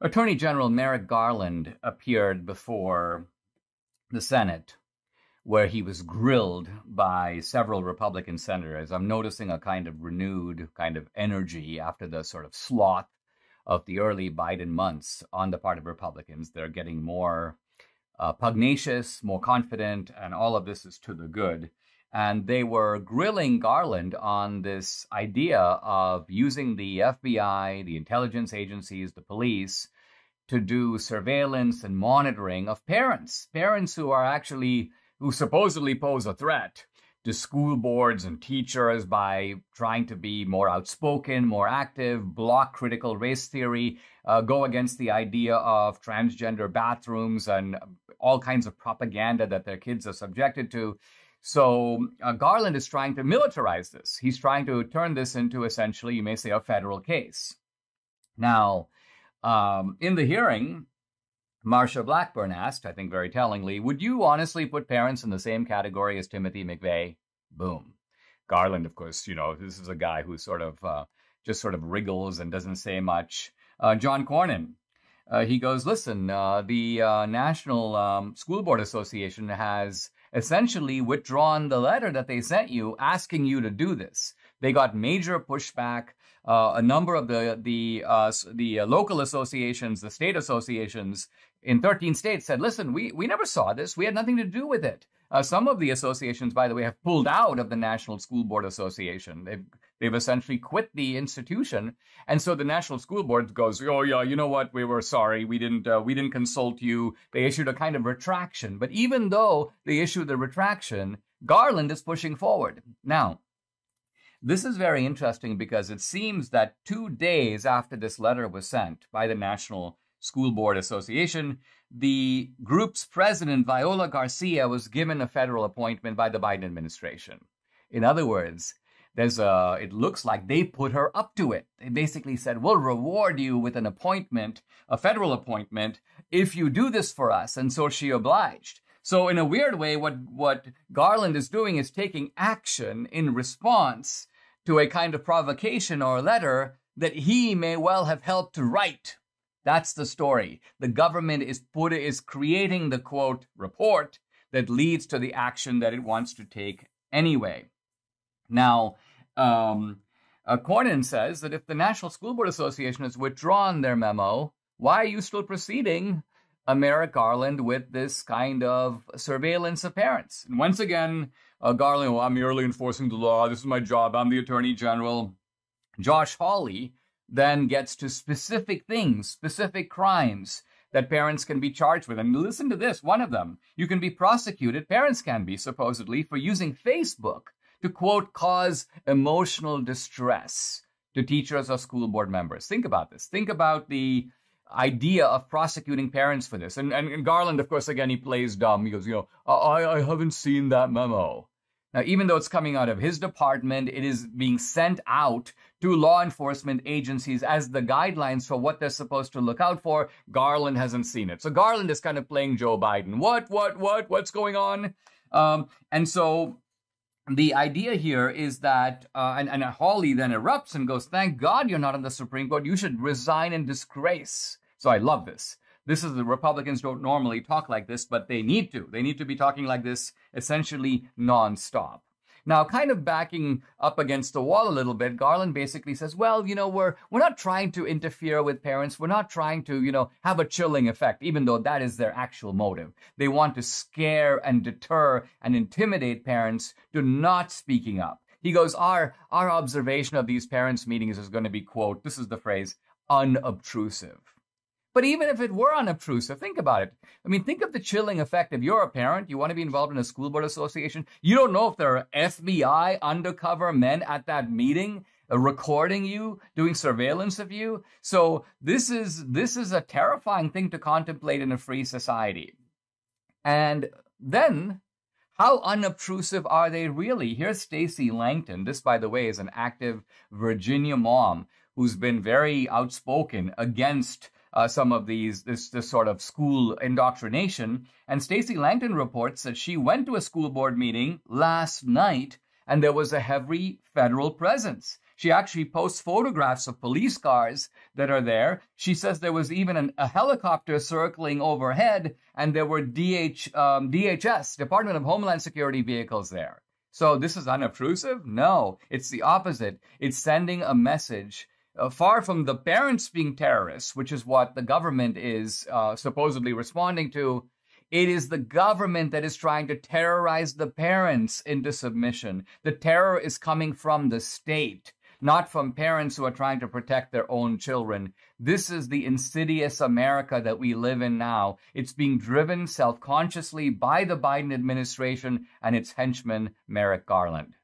Attorney General Merrick Garland appeared before the Senate, where he was grilled by several Republican senators. I'm noticing a kind of renewed kind of energy after the sort of sloth of the early Biden months on the part of Republicans. They're getting more pugnacious, more confident, and all of this is to the good. And they were grilling Garland on this idea of using the FBI, the intelligence agencies, the police, to do surveillance and monitoring of parents who supposedly pose a threat to school boards and teachers by trying to be more outspoken, more active, block critical race theory, go against the idea of transgender bathrooms and all kinds of propaganda that their kids are subjected to. So Garland is trying to militarize this. He's trying to turn this into essentially, you may say, a federal case. Now, in the hearing, Marsha Blackburn asked, I think very tellingly, would you honestly put parents in the same category as Timothy McVeigh? Boom. Garland, of course, this is a guy who just wriggles and doesn't say much. John Cornyn, he goes, listen, the National School Board Association has essentially withdrawn the letter that they sent you asking you to do this. They got major pushback. A number of the local associations, the state associations in 13 states said, listen, we never saw this. We had nothing to do with it. Some of the associations, by the way, have pulled out of the National School Board Association. They've essentially quit the institution. And so the National School Board goes, oh, yeah, you know what? We were sorry. We didn't consult you. They issued a kind of retraction. But even though they issued the retraction, Garland is pushing forward. Now, this is very interesting because it seems that 2 days after this letter was sent by the National School Board Association, the group's president, Viola Garcia, was given a federal appointment by the Biden administration. In other words, it looks like they put her up to it. They basically said, we'll reward you with an appointment, a federal appointment, if you do this for us. And so she obliged. So in a weird way, what Garland is doing is taking action in response to a kind of provocation or letter that he may well have helped to write. That's the story. The government is creating the, quote, report that leads to the action that it wants to take anyway. Now, Cornyn says that if the National School Board Association has withdrawn their memo, why are you still proceeding, Merrick Garland, with this kind of surveillance of parents? And once again, Garland, I'm merely enforcing the law. This is my job. I'm the Attorney General. Josh Hawley then gets to specific things, specific crimes that parents can be charged with. And listen to this, one of them, you can be prosecuted, parents can be supposedly, for using Facebook to, quote, cause emotional distress to teachers or school board members. Think about this. Think about the idea of prosecuting parents for this. And Garland, of course, again, he plays dumb. He goes, I haven't seen that memo. Now, even though it's coming out of his department, it is being sent out to law enforcement agencies as the guidelines for what they're supposed to look out for. Garland hasn't seen it. So Garland is kind of playing Joe Biden. What's going on? And so the idea here is that, and Hawley then erupts and goes, thank God you're not on the Supreme Court. You should resign in disgrace. So I love this. The Republicans don't normally talk like this, but they need to. They need to be talking like this essentially nonstop. Now, kind of backing up against the wall a little bit, Garland basically says, well, we're not trying to interfere with parents. We're not trying to, have a chilling effect, even though that is their actual motive. They want to scare and deter and intimidate parents to not speaking up. He goes, our observation of these parents' meetings is going to be, quote, this is the phrase, unobtrusive. But even if it were unobtrusive, think about it. I mean, think of the chilling effect. If you're a parent, you want to be involved in a school board association, you don't know if there are FBI undercover men at that meeting recording you, doing surveillance of you. So this is a terrifying thing to contemplate in a free society. And then, how unobtrusive are they really? Here's Stacey Langton. This, by the way, is an active Virginia mom who's been very outspoken against some of this sort of school indoctrination. And Stacey Langton reports that she went to a school board meeting last night and there was a heavy federal presence. She actually posts photographs of police cars that are there. She says there was even a helicopter circling overhead, and there were DHS, Department of Homeland Security vehicles there. So this is unobtrusive? No, it's the opposite. It's sending a message far from the parents being terrorists, which is what the government is supposedly responding to. It is the government that is trying to terrorize the parents into submission. The terror is coming from the state, not from parents who are trying to protect their own children. This is the insidious America that we live in now. It's being driven self-consciously by the Biden administration and its henchman, Merrick Garland.